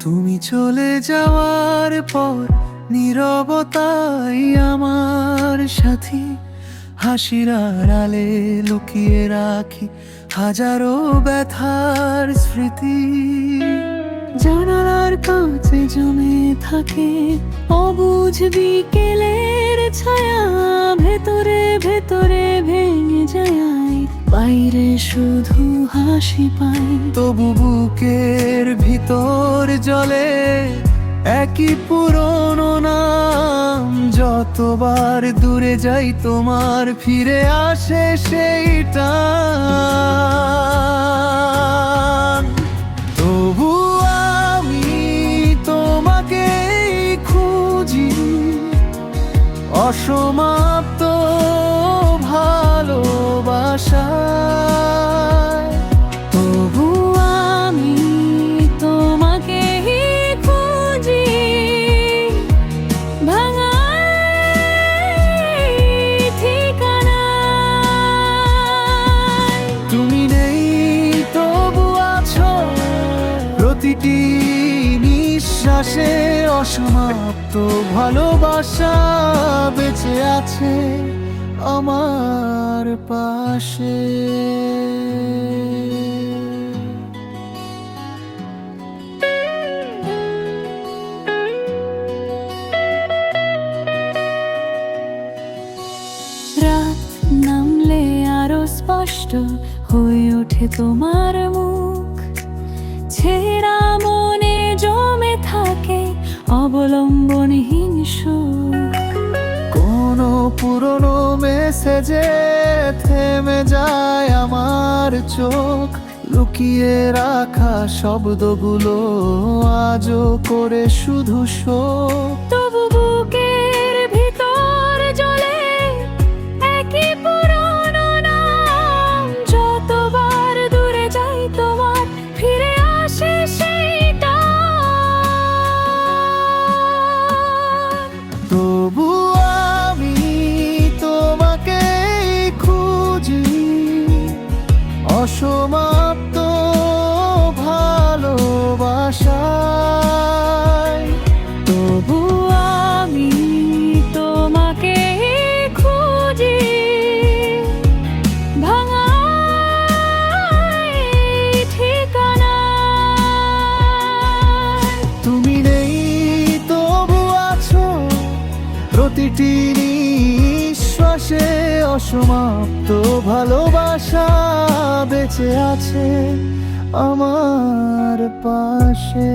তুমি চলে যাওয়ার পর নীরবতাই আমার সাথী, হাসির আড়ালে লুকিয়ে রাখি হাজারো ব্যথার স্মৃতি। জানালার কাছে জমে থাকে অবুঝ বিকেলের ছায়া, ভেতরে ভেতরে ভেঙে যায়, বাইরে শুধু হাসি পাই। তবু বুকের ভিতর জলে একই পুরনো নাম, যতবার দূরে যাই তোমার ফিরে আসে সেইটা। তবু আমি তোমাকে খুঁজি, অসমাপ্ত ভালোবাসায়। তবু আমি তোমাকে খুঁজি, ভাঙা ঠিকানায়। তুমি নেই তবু আছো প্রতিটি নিঃশ্বাসে, অসমাপ্ত ভালোবাসা বেঁচে আছে আমার পাশে। রাত নামলে আরো স্পষ্ট হয়ে ওঠে তোমার মুখ, ছেঁড়া মনে জমে থাকে অবলম্বনহীন সুখ। কোনো পুরনো মেসেজে থেমে যায় আমার চোখ, লুকিয়ে রাখা শব্দগুলো আজও করে শুধু শোক। তবু বুকের ভিতর জ্বলে একই পুরনো নাম, যতবার দূরে যাই তোমার ফিরে আসে সেইটা। তবু আমি তোমাকে খুঁজি, অসমাপ্ত ভালোবাসায়। তবু আমি তোমাকে খুঁজি, ভাঙা ঠিকানায়। তুমি নেই তবু আছো প্রতিটি নিঃশ্বাসে, অসমাপ্ত ভালোবাসা বেঁচে আছে আমার পাশে।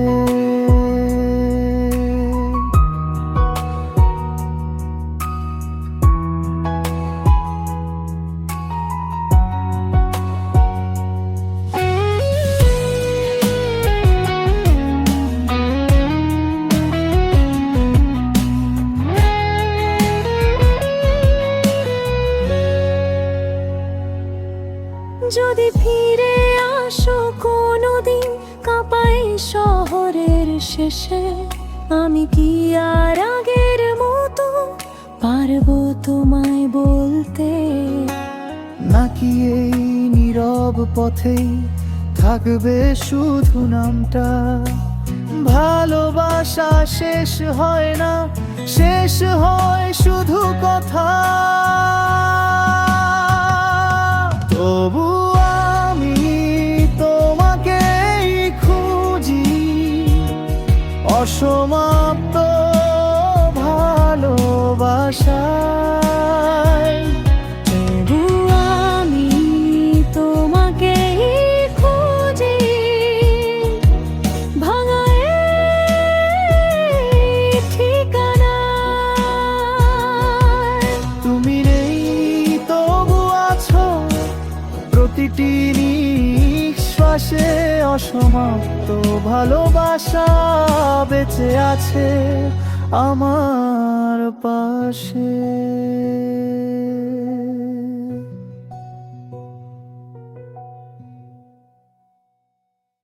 যদি ফিরে আসো কোনোদিন কাঁপাই শহরের শেষে, আমি কি আর আগের মতো পারবো তোমায় বলতে? নাকি এই নীরব পথেই থাকবে শুধু নামটা? ভালোবাসা শেষ হয় না, শেষ হয় শুধু কথা। তবু আমি তোমাকে খুঁজি, অসমাপ্ত ভালোবাসায়। তবু আমি তোমাকে খুঁজি, ভাঙা ঠিকানায়। তুমি নেই তবু আছো প্রতিটি নিঃশ্বাসে, অসমাপ্ত ভালোবাসা বেঁচে আছে আমার পাশে।